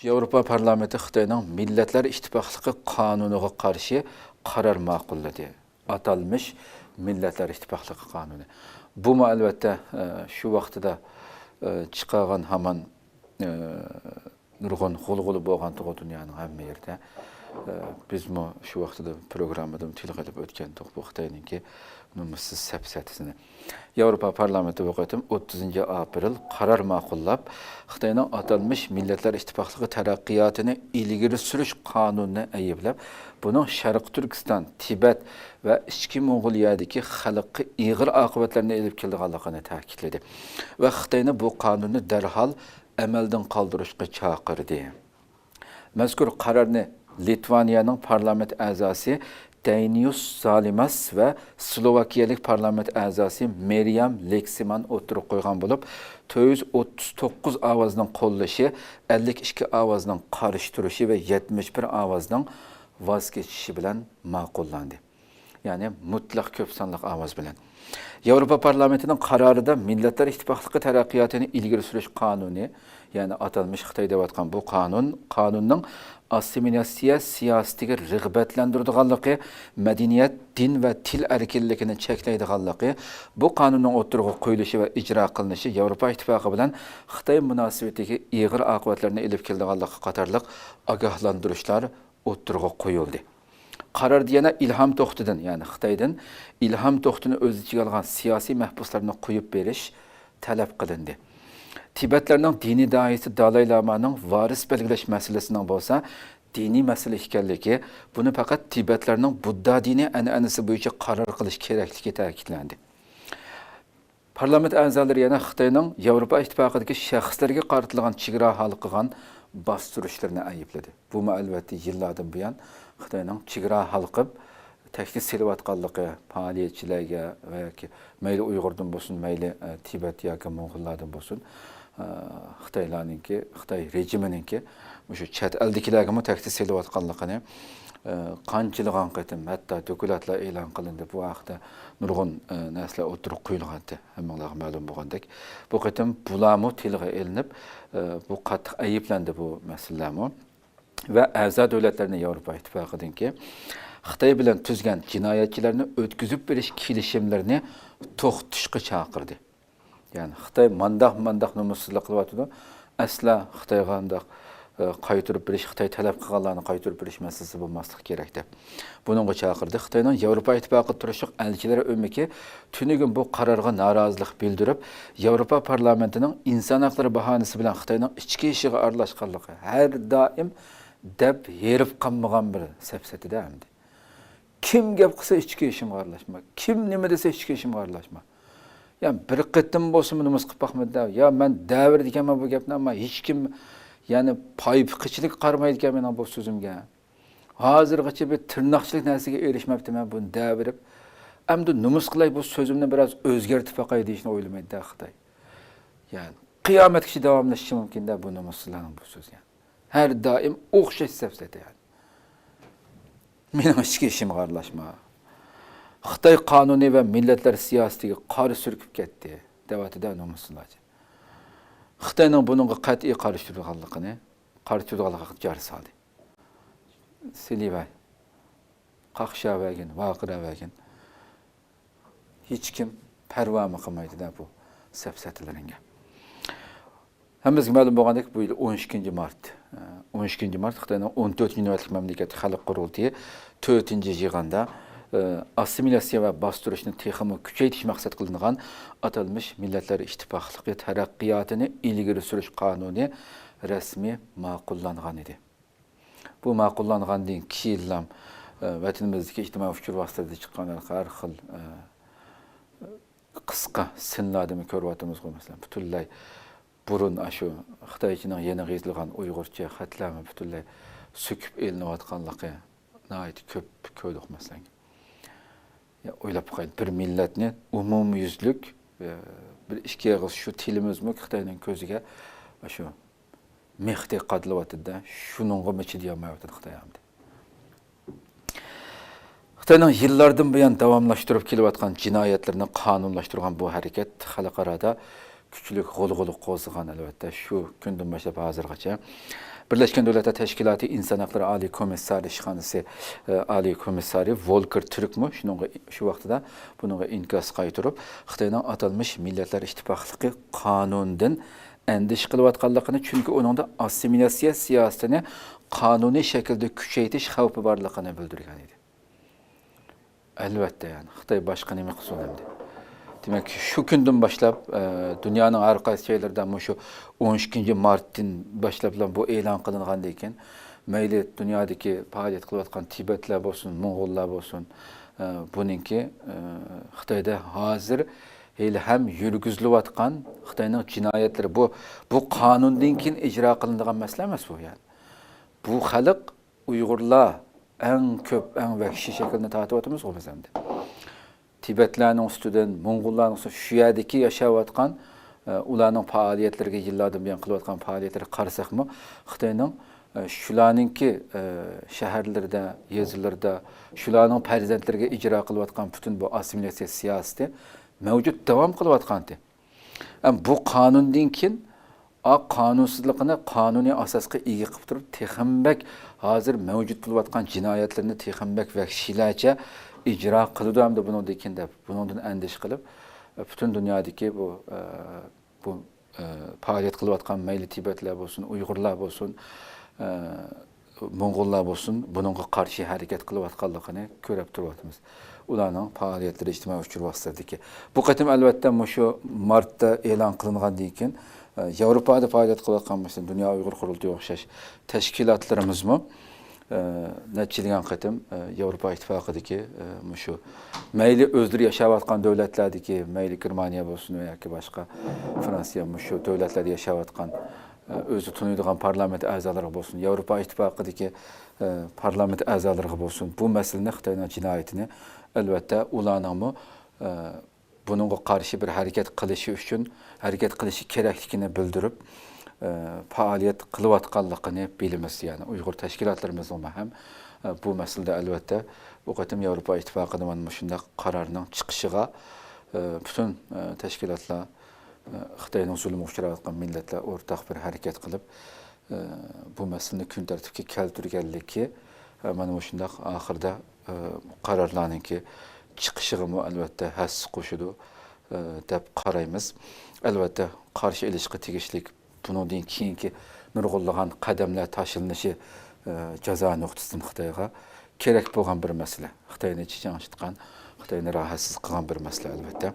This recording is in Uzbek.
Avrupa Parlamenti Xitoyning Millatlar Ittifoqligi qonuniga qarshi qaror ma'qulladi. Atalmış Millatlar Ittifoqligi qonuni. Bu albatta shu vaqtida chiqargan hamon nurg'un g'ulg'uli bo'lgan dunyoning hamma yerda biz shu vaqtida programmada til qilib o'tgandik bu Xitoyninki numsiz sapsatisini. Avrupa Parlamenti vaqtim 30 aprel qaror ma'qullab Xitoyning atalmış Millatlar Ittifoqligi taraqqiyotini ilgari surish qonunini ayblab, buning Sharq Turkiston, Tibet va Ichki Mong'oliyadagi xalqqa ig'ir oqibatlarni elib kelganligini ta'kidladi va Xitoyni bu qonunni darhol amaldan qoldirishga chaqirdi. Mazkur qarorni Litvaniyaning parlament a'zosi Dainius Zalimas va Slovakiyalik parlament a'zosi Meriam Leksiman o'tirib qo'ygan bo'lib, 439 ovozning qo'llashi, 52 ovozning qarshi turishi va 71 ovozning voz kechishi bilan ma'qullandi. Ya'ni mutlaq ko'p sonli ovoz bilan. Avrupa Parlamentining qarorida Millatlar Ittifoqligi taraqqiyotini ilgari surish qonuni, ya'ni atalmış Xitoy deyotgan bu qonunning assimilyatsiya siyosatiga rag'batlantiradiganligi, madaniyat, din va til erkinligini cheklaydiganligi, bu qonunning o'tirg'i qo'yilishi va ijro qilinishi Avrupa Ittifoqi bilan Xitoy munosabatiga ig'ir oqibatlarni elib keladiganligi qatorliq ogohlantirishlar o'tirg'i qo'yildi. Qarorda yana Ilham To'xtidan, ya'ni Xitoydan Ilham To'xtini o'z ichiga olgan siyosiy mahbuslarni qo'yib berish talab qilindi. Tibetlarning diniy doisi Dalay Lamaning varis belgilash masalasining bo'lsa, diniy masala ekanligi, buni faqat Tibetlarning Budda dini an'anasi bo'yicha qaror qilish kerakligi ta'kidlandi. Parlament a'zolari yana Xitoyning Avrupa Ittifoqidagi shaxslarga qaratilgan chegara hal qilgan bostirishlarni aybladi. Bu albatta yillardan buyon Xitoyning chegara hal qilib taklif selayotganligi faoliyatchilarga va yoki mayli Uyg'urdan bo'lsin, mayli Tibet yoki Mo'g'ullardan bo'lsin, Xitoy rejimininki o'sha chet eldagilarga taklif selayotganligini qanchilgan qatim hatto dokumentlar e'lon qilindi. Bu haqda nurg'un narsalar o'tirib qo'yilgandi. Hammalarga ma'lum bo'lgandek, bu qatim bularni tilga elinib, bu qattiq ayblandi bu masalalarni va a'zo davlatlarning Avrupa Ittifoqidanki Xitoy bilan tuzgan jinoyatchilarni o'tkazib berish kelishimlarini to'xtatishga chaqirdi. Ya'ni Xitoy mandaq nomussizlik qilyapti. Asla Xitoyga mandaq qaytirib berish, Xitoy talab qilganlarni qaytirib berish masalasi bo'lmasligi kerak deb. Buningga chaqirdi. Xitoyning Avrupa Ittifoqi turishliq elchilari o'miki tunigun bu qarorga norozilik bildirib, Avrupa Parlamentining inson haqlari bahonasi bilan Xitoyning ichki ishiga aralashganligi har doim deb yerib qolmagan bir sapsatida hamdi. Kim gap qilsa ichki ishimga aralashma, kim nima desa ichki ishimga aralashma. Yani bir qıttım bo'lsin bunimiz qilib baxmadi. Ya men davr dekaman bu gapni, ammo hech kim yani pay fiqchilik qaramaydi ekan men bu so'zimga. Hozirgacha bir tirnoqchilik narsaga erishmabdiman buni davrib. Endi numus qilay bu so'zimni biroz o'zgartib qo'yay deyishni o'ylamaydi Xitoy. Yani qiyomatgacha davomlashishi mumkin-da bu numuslarning bu so'z yani. Her daim o'xshash safsata yani. Mening ichki ishimga aralashma. Xitoy qonuni va millatlar siyosatiga qori surkib ketdi, devatida nomuslarcha. Xitoyning buningga qat'iy qarshi turganligini jari soldi. Silivay, qaqshavagin, vaqiravagin hech kim parvo qilmaydi-da bu safsatalaringa. Hammamizga ma'lum bo'lgandek, bu yil 12 mart. 12 mart Xitoyning 14 milliardlik mamlakat xalq qurultiyi 4-yig'inda assimilyatsiya va bostirishni texmi kuchaytirish maqsad qilingan atalmış Millatlar Ittifoqligi taraqqiyotini ilgari surish qonuni rasmiy ma'qullangan edi. Bu ma'qullangandan keyin vatanimizdagi ijtimoiy fikr vositalarida chiqqan har xil qisqa sinlarni ko'ryapmiz masalan. Butunlay burun shu Xitoychining yana yozilgan Uyg'urcha xatlarni butunlay söküp elinayotganligi nihoyat ko'p ko'rdik masalan. Ya o'ylab qo'ying, bir millatni umumyuzlik bir ikki og'iz shu tilimizmi Xitoyning ko'ziga shu mehdi qadlayotdi-da, shuningga michi deyolmayapti Xitoy ham. Xitoyning yillardan buyon davomlashtirib kelayotgan jinoyatlarni qonunlashtirgan bu harakat xalqarada kuchli g'ulg'uli qo'zg'agan albatta shu kundan boshlab hozirgacha Birleşken Devletler Teşkilatı İnsan Hakları Ali Komissari işxanası Ali Komissari Volker Türk mü? Şu vaxtda bununla inkaz qaytırıp Xitayning atalmış Milletler İttifaqlığı kanundan endiş kılıvatqanlığını çünkü onun da assimilasiya siyasetini kanuni şekilde küçeytiş xavfi barlığını bildirgan idi. Elbette yani Xitay başka neme qilsin endi. Demek ki şu günden başlap dünyanın har qaysi şeylerden şu 12 Mart'tan başlap bu e'lon qilingan ekan. Mayli dünyadaki faaliyet qilayotgan Tibetler bo'lsin, Moğollar bo'lsin, buningki Xitoyda hozir hem yurgizilayotgan Xitoyning jinoyatlari bu qonundan keyin ijro qilinadigan masala emas bu yani. Bu xalq Uyg'urlar en ko'p, en vahşi şekilde tatiyotimiz o bizimdi. Tibetlerning ustidan, Moğollarning ustidan shu yerdagi yashayotgan ularning faoliyatlariga yillardan buyon qilayotgan faoliyatlari qarasaqmi, Xitoyning shularningki shaharlarda, yezlarda, shularning farzandlariga ijro qilayotgan butun bu assimilyatsiya siyosati mavjud davom qilayotgandi. Bu qonundan keyin qonunsizlikni qonuniy asosga ega qilib turib, texambak hozir mavjud bo'layotgan jinoyatlarni texambak vahshiylarcha icra qiladi hamda bundan deb bundan endish qilib butun dunyodagi bu faaliyet qilayotgan mayli Tibetlar bo'lsin, Uyg'urlar bo'lsin, Moğollar bo'lsin, bunga qarshi harakat qilayotganligini ko'rib turibmiz. Ularning faoliyatlari ijtimoiy uchur vositadagi. Bu qatim albatta shu martda e'lon qilingandan keyin Yevropada faaliyet qilayotgan mesela Dünya Uyghur Qurultayı o'xshash tashkilotlarimizmi neçiligan qatim Yevropa İttifaqidagi shu mayli o'zlari yashayotgan davlatlardagi mayli Germaniya bo'lsin yoki boshqa Fransiya shu davlatlarda yashayotgan o'zi tunuydigan parlament a'zolari bo'lsin, Yevropa İttifaqidagi parlament a'zolari bo'lsin, bu masalani Xitoyning jinoyatini albatta ularning bununla qarşı bir harakat qilishi uchun harakat qilishi kerakligini bildirib faaliyet qilayotganligini bilamiz yani Uyg'ur tashkilotlarimiz ham bu masalada albatta bu qatim Yevropa İttifaqıning mana shunday qarorining chiqishiga bütün tashkilotlar Xitoyning zulmga uchrayotgan millatlar o'rtaq bir harakat qilib bu masalani kun tartibga keltirganligi mana shunday oxirida qarorlarningki chiqishiga albatta has qo'shidi deb qaraymiz. Albatta qarshi ilishga tegishlik bundan keyingi nurg'unlagan qadamlar tashilinishi jazo nuqtasidan Xitoyga kerak bo'lgan bir masala. Xitoyni chiqanishgan, Xitoyni rohatsiz qilgan bir masala albatta.